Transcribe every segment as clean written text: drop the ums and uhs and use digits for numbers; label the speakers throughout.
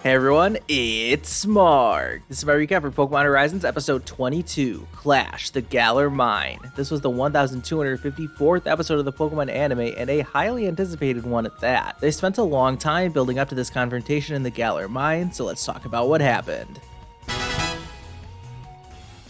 Speaker 1: Hey everyone, it's Mark. This is my recap for Pokémon Horizons episode 22, Clash, the Galar Mine. This was the 1254th episode of the Pokémon anime and a highly anticipated one at that. They spent a long time building up to this confrontation in the Galar Mine, so let's talk about what happened.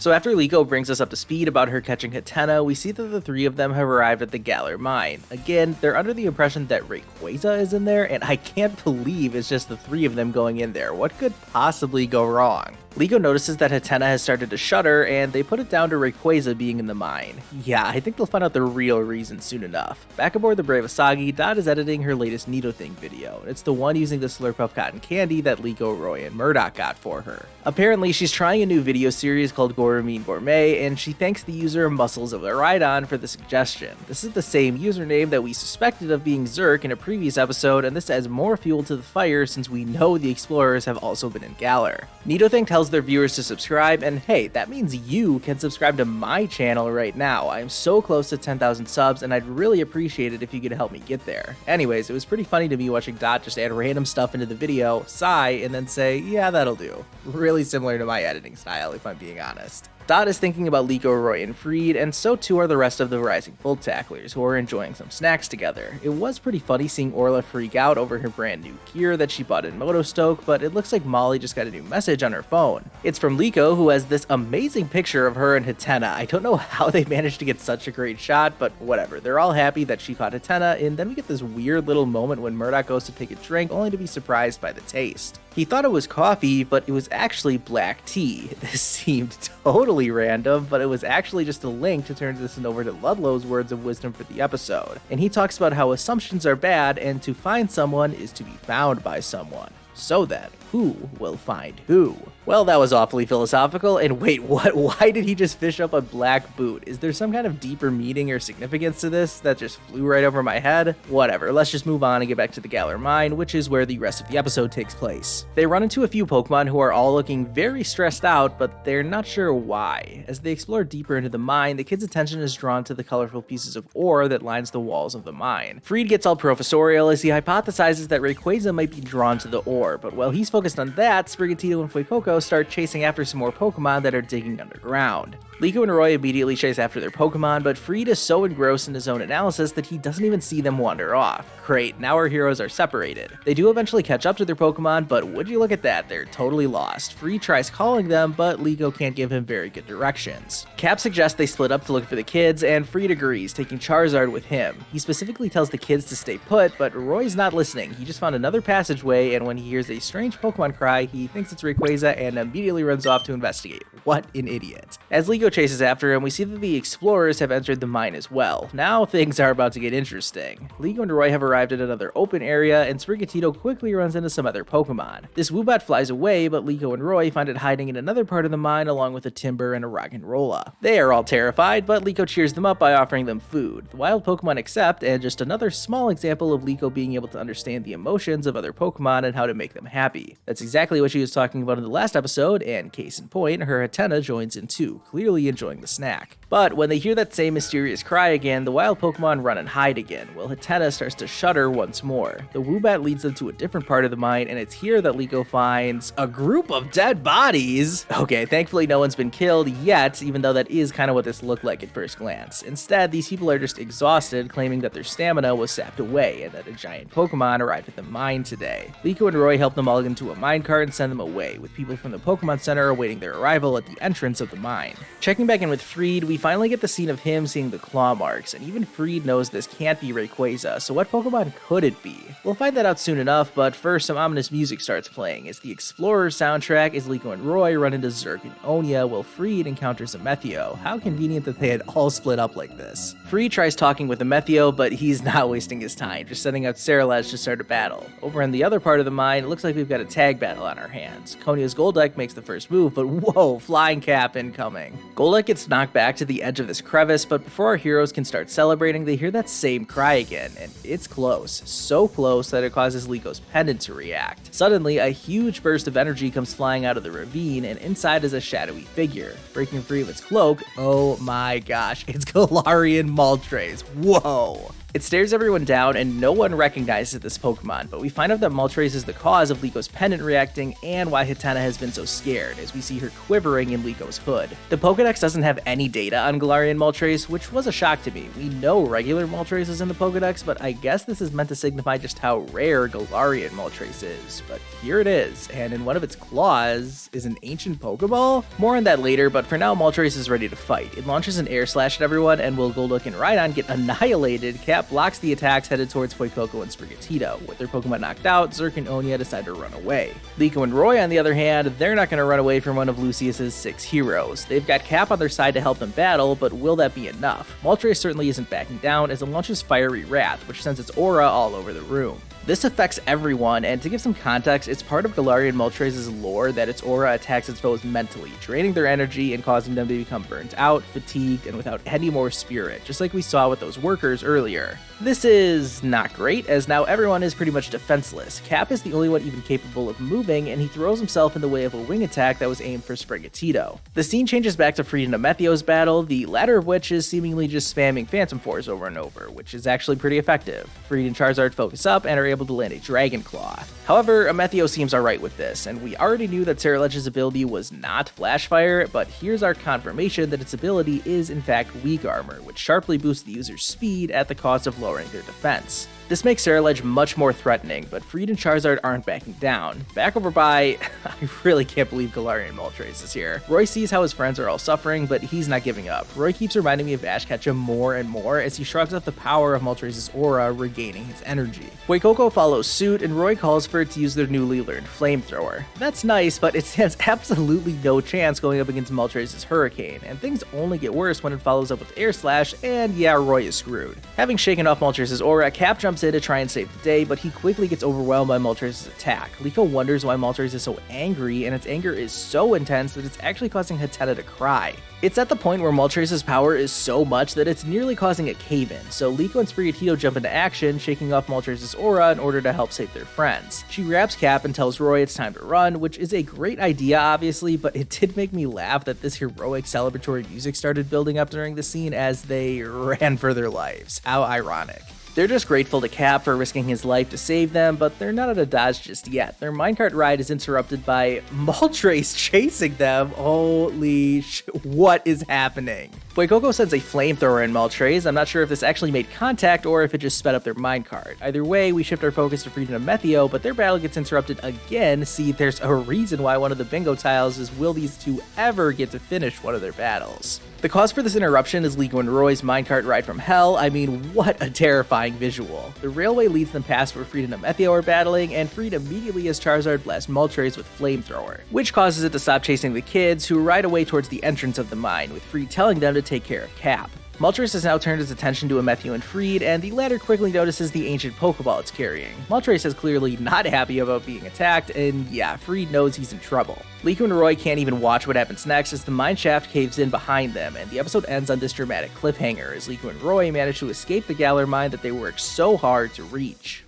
Speaker 1: So after Liko brings us up to speed about her catching Hatenna, we see that the three of them have arrived at the Galar Mine. Again, they're under the impression that Rayquaza is in there, and I can't believe it's just the three of them going in there. What could possibly go wrong? Liko notices that Hatenna has started to shudder, and they put it down to Rayquaza being in the mine. Yeah, I think they'll find out the real reason soon enough. Back aboard the Brave Asagi, Dot is editing her latest Nidothing video. It's the one using the Slurpuff cotton candy that Liko, Roy, and Murdoch got for her. Apparently, she's trying a new video series called Gourmet Gourmet, and she thanks the user Muscles of the Rhydon for the suggestion. This is the same username that we suspected of being Zerk in a previous episode, and this adds more fuel to the fire since we know the explorers have also been in Galar. Nidothing tells their viewers to subscribe, and hey, that means you can subscribe to my channel right now. I am so close to 10,000 subs, and I'd really appreciate it if you could help me get there. Anyways, it was pretty funny to me watching Dot just add random stuff into the video, sigh, and then say, yeah, that'll do. Really similar to my editing style, if I'm being honest. Dot is thinking about Liko, Roy, and Friede, and so too are the rest of the Rising Full Tacklers, who are enjoying some snacks together. It was pretty funny seeing Orla freak out over her brand new gear that she bought in Motostoke, but it looks like Molly just got a new message on her phone. It's from Liko, who has this amazing picture of her and Hatenna. I don't know how they managed to get such a great shot, but whatever. They're all happy that she caught Hatenna, and then we get this weird little moment when Murdoch goes to take a drink, only to be surprised by the taste. He thought it was coffee, but it was actually black tea. This seemed totally random, but it was actually just a link to turn this over to Ludlow's words of wisdom for the episode. And he talks about how assumptions are bad, and to find someone is to be found by someone. So then, who will find who? Well, that was awfully philosophical, and wait, what? Why did he just fish up a black boot? Is there some kind of deeper meaning or significance to this that just flew right over my head? Whatever, let's just move on and get back to the Galar Mine, which is where the rest of the episode takes place. They run into a few Pokemon who are all looking very stressed out, but they're not sure why. As they explore deeper into the mine, the kid's attention is drawn to the colorful pieces of ore that lines the walls of the mine. Friede gets all professorial as he hypothesizes that Rayquaza might be drawn to the ore, but while he's focused on that, Sprigatito and Fuecoco start chasing after some more Pokemon that are digging underground. Liko and Roy immediately chase after their Pokemon, but Friede is so engrossed in his own analysis that he doesn't even see them wander off. Great, now our heroes are separated. They do eventually catch up to their Pokemon, but would you look at that, they're totally lost. Friede tries calling them, but Liko can't give him very good directions. Cap suggests they split up to look for the kids, and Friede agrees, taking Charizard with him. He specifically tells the kids to stay put, but Roy's not listening. He just found another passageway, and when he hears a strange Pokemon cry, he thinks it's Rayquaza and immediately runs off to investigate. What an idiot. As Liko chases after him, we see that the explorers have entered the mine as well. Now things are about to get interesting. Liko and Roy have arrived at another open area, and Sprigatito quickly runs into some other Pokemon. This Woobat flies away, but Liko and Roy find it hiding in another part of the mine along with a Timber and a Roggenrola. They are all terrified, but Liko cheers them up by offering them food. The wild Pokemon accept, and just another small example of Liko being able to understand the emotions of other Pokemon and how to make them happy. That's exactly what she was talking about in the last episode, and case in point, her Hatenna joins in too, clearly enjoying the snack. But when they hear that same mysterious cry again, the wild Pokemon run and hide again, while Hatenna starts to shudder once more. The Woobat leads them to a different part of the mine, and it's here that Liko finds a group of dead bodies. Okay, thankfully no one's been killed yet, even though that is kind of what this looked like at first glance. Instead, these people are just exhausted, claiming that their stamina was sapped away, and that a giant Pokemon arrived at the mine today. Liko and Roy help them all into a minecart and send them away, with people from the Pokemon Center awaiting their arrival at the entrance of the mine. Checking back in with Friede, we finally get the scene of him seeing the claw marks, and even Friede knows this can't be Rayquaza, so what Pokemon could it be? We'll find that out soon enough, but first some ominous music starts playing as the Explorer soundtrack as Liko and Roy run into Zerk and Onya while Friede encounters Amethio. How convenient that they had all split up like this. Friede tries talking with Amethio, but he's not wasting his time, just sending out Ceralaz to start a battle. Over in the other part of the mine, it looks like we've got a tag battle on our hands. Konya's Golduck makes the first move, but whoa, flying cap incoming. Golduck gets knocked back to the edge of this crevice, but before our heroes can start celebrating, they hear that same cry again, and it's close. So close that it causes Liko's pendant to react. Suddenly, a huge burst of energy comes flying out of the ravine, and inside is a shadowy figure. Breaking free of its cloak, oh my gosh, it's Galarian Moltres. Whoa! It stares everyone down and no one recognizes this Pokemon, but we find out that Moltres is the cause of Liko's pendant reacting and why Hatenna has been so scared, as we see her quivering in Liko's hood. The Pokedex doesn't have any data on Galarian Moltres, which was a shock to me. We know regular Moltres is in the Pokedex, but I guess this is meant to signify just how rare Galarian Moltres is. But here it is, and in one of its claws is an ancient Pokeball? More on that later, but for now Moltres is ready to fight. It launches an air slash at everyone, and will Golduck and Rhydon get annihilated. Cap blocks the attacks headed towards Fuecoco and Sprigatito. With their Pokemon knocked out, Zerk and Onya decide to run away. Liko and Roy, on the other hand, they're not going to run away from one of Lucius's 6 heroes. They've got Cap on their side to help them battle, but will that be enough? Moltres certainly isn't backing down, as it launches Fiery Wrath, which sends its aura all over the room. This affects everyone, and to give some context, it's part of Galarian Moltres' lore that its aura attacks its foes mentally, draining their energy and causing them to become burnt out, fatigued, and without any more spirit, just like we saw with those workers earlier. This is not great, as now everyone is pretty much defenseless. Cap is the only one even capable of moving, and he throws himself in the way of a wing attack that was aimed for Sprigatito. The scene changes back to Friede and Amethio's battle, the latter of which is seemingly just spamming Phantom Force over and over, which is actually pretty effective. Friede and Charizard focus up and are able to land a Dragon Claw. However, Amethio seems alright with this, and we already knew that Ceralege's ability was not Flash Fire, but here's our confirmation that its ability is in fact Weak Armor, which sharply boosts the user's speed at the cost of lowering their defense. This makes Ceralege much more threatening, but Friede and Charizard aren't backing down. Back over by... I really can't believe Galarian Moltres is here. Roy sees how his friends are all suffering, but he's not giving up. Roy keeps reminding me of Ash Ketchum more and more as he shrugs off the power of Moltres' aura, regaining his energy. Fuecoco follows suit, and Roy calls for it to use their newly learned Flamethrower. That's nice, but it stands absolutely no chance going up against Moltres' Hurricane, and things only get worse when it follows up with Air Slash, and yeah, Roy is screwed. Having shaken off Moltres' aura, Cap jumps in to try and save the day, but he quickly gets overwhelmed by Moltres' attack. Liko wonders why Moltres is so angry, and its anger is so intense that it's actually causing Hatenna to cry. It's at the point where Moltres' power is so much that it's nearly causing a cave-in, so Liko and Sprigatito jump into action, shaking off Moltres' aura in order to help save their friends. She grabs Cap and tells Roy it's time to run, which is a great idea obviously, but it did make me laugh that this heroic celebratory music started building up during the scene as they ran for their lives. How ironic. They're just grateful to Cap for risking his life to save them, but they're not out of dodge just yet. Their minecart ride is interrupted by Moltres chasing them. Holy what is happening? Fuecoco sends a flamethrower in Moltres. I'm not sure if this actually made contact or if it just sped up their minecart. Either way, we shift our focus to Friede and Amethio, but their battle gets interrupted again. See, there's a reason why one of the bingo tiles is, will these two ever get to finish one of their battles? The cause for this interruption is Liko and Roy's minecart ride from hell. I mean, what a terrifying visual. The railway leads them past where Friede and Amethio are battling, and Friede immediately has Charizard blast Moltres with Flamethrower, which causes it to stop chasing the kids, who ride away towards the entrance of the mine, with Friede telling them to take care of Cap. Moltres has now turned his attention to Amethio and Friede, and the latter quickly notices the ancient Pokeball it's carrying. Moltres is clearly not happy about being attacked, and yeah, Friede knows he's in trouble. Liko and Roy can't even watch what happens next as the mine shaft caves in behind them, and the episode ends on this dramatic cliffhanger as Liko and Roy manage to escape the Galar Mine that they worked so hard to reach.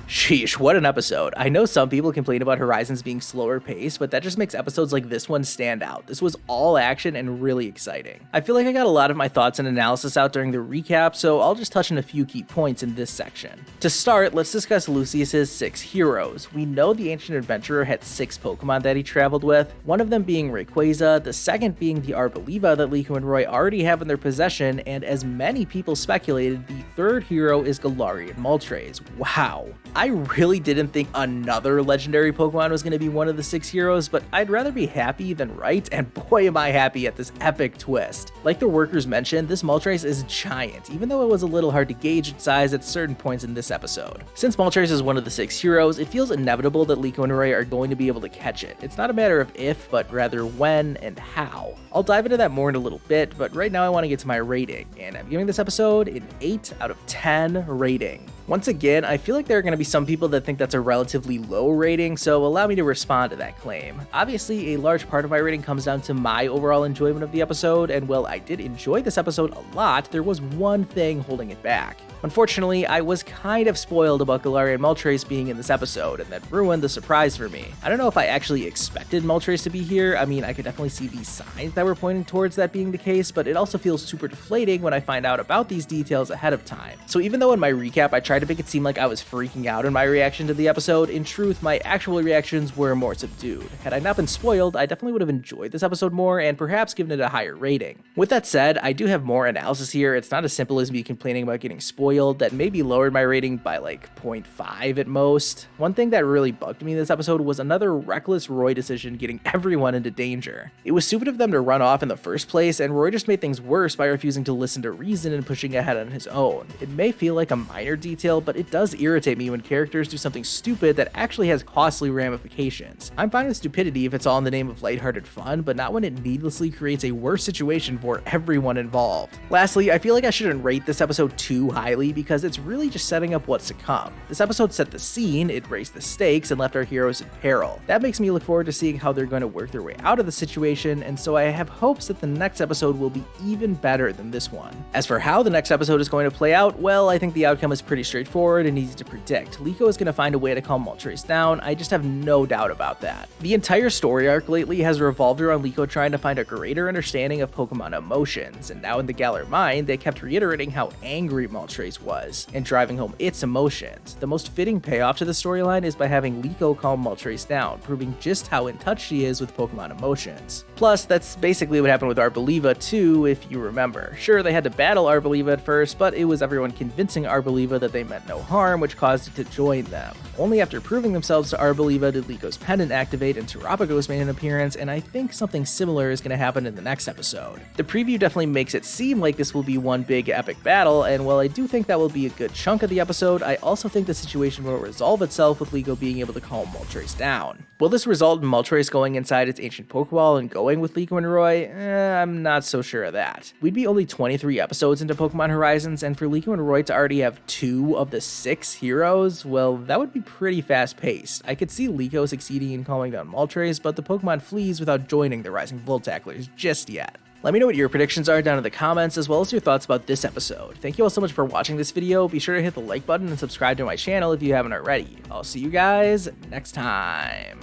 Speaker 1: Sheesh, what an episode. I know some people complain about Horizons being slower paced, but that just makes episodes like this one stand out. This was all action and really exciting. I feel like I got a lot of my thoughts and analysis out during the recap, so I'll just touch on a few key points in this section. To start, let's discuss Lucius's 6 heroes. We know the ancient adventurer had 6 Pokemon that he traveled with, one of them being Rayquaza, the second being the Arboliva that Liko and Roy already have in their possession, and as many people speculated, the third hero is Galarian Moltres. Wow. I really didn't think another legendary Pokemon was going to be one of the 6 heroes, but I'd rather be happy than right, and boy am I happy at this epic twist. Like the workers mentioned, this Moltres is giant, even though it was a little hard to gauge its size at certain points in this episode. Since Moltres is one of the 6 heroes, it feels inevitable that Liko and Roy are going to be able to catch it. It's not a matter of if, but rather when and how. I'll dive into that more in a little bit, but right now I want to get to my rating, and I'm giving this episode an 8 out of 10 rating. Once again, I feel like there are going to be some people that think that's a relatively low rating, so allow me to respond to that claim. Obviously, a large part of my rating comes down to my overall enjoyment of the episode, and while I did enjoy this episode a lot, there was one thing holding it back. Unfortunately, I was kind of spoiled about Galarian Moltres being in this episode, and that ruined the surprise for me. I don't know if I actually expected Moltres to be here. I mean, I could definitely see these signs that were pointing towards that being the case, but it also feels super deflating when I find out about these details ahead of time. So even though in my recap I tried to make it seem like I was freaking out in my reaction to the episode, in truth, my actual reactions were more subdued. Had I not been spoiled, I definitely would have enjoyed this episode more and perhaps given it a higher rating. With that said, I do have more analysis here. It's not as simple as me complaining about getting spoiled. That maybe lowered my rating by like 0.5 at most. One thing that really bugged me this episode was another reckless Roy decision getting everyone into danger. It was stupid of them to run off in the first place, and Roy just made things worse by refusing to listen to reason and pushing ahead on his own. It may feel like a minor detail, but it does irritate me when characters do something stupid that actually has costly ramifications. I'm fine with stupidity if it's all in the name of lighthearted fun, but not when it needlessly creates a worse situation for everyone involved. Lastly, I feel like I shouldn't rate this episode too highly because it's really just setting up what's to come. This episode set the scene, it raised the stakes, and left our heroes in peril. That makes me look forward to seeing how they're going to work their way out of the situation, and so I have hopes that the next episode will be even better than this one. As for how the next episode is going to play out, well, I think the outcome is pretty straightforward and easy to predict. Liko is going to find a way to calm Moltres down, I just have no doubt about that. The entire story arc lately has revolved around Liko trying to find a greater understanding of Pokemon emotions, and now in the Galar Mine, they kept reiterating how angry Moltres was, and driving home its emotions. The most fitting payoff to the storyline is by having Liko calm Moltres down, proving just how in touch she is with Pokemon emotions. Plus, that's basically what happened with Arboliva too, if you remember. Sure, they had to battle Arboliva at first, but it was everyone convincing Arboliva that they meant no harm, which caused it to join them. Only after proving themselves to Arboliva did Liko's pendant activate and Terapagos made an appearance, and I think something similar is going to happen in the next episode. The preview definitely makes it seem like this will be one big epic battle, and while I do think that will be a good chunk of the episode, I also think the situation will resolve itself with Liko being able to calm Moltres down. Will this result in Moltres going inside its ancient Pokeball and going with Liko and Roy? I'm not so sure of that. We'd be only 23 episodes into Pokemon Horizons, and for Liko and Roy to already have 2 of the 6 heroes, well, that would be pretty fast-paced. I could see Liko succeeding in calming down Moltres, but the Pokemon flees without joining the Rising Voltacklers just yet. Let me know what your predictions are down in the comments, as well as your thoughts about this episode. Thank you all so much for watching this video. Be sure to hit the like button and subscribe to my channel if you haven't already. I'll see you guys next time.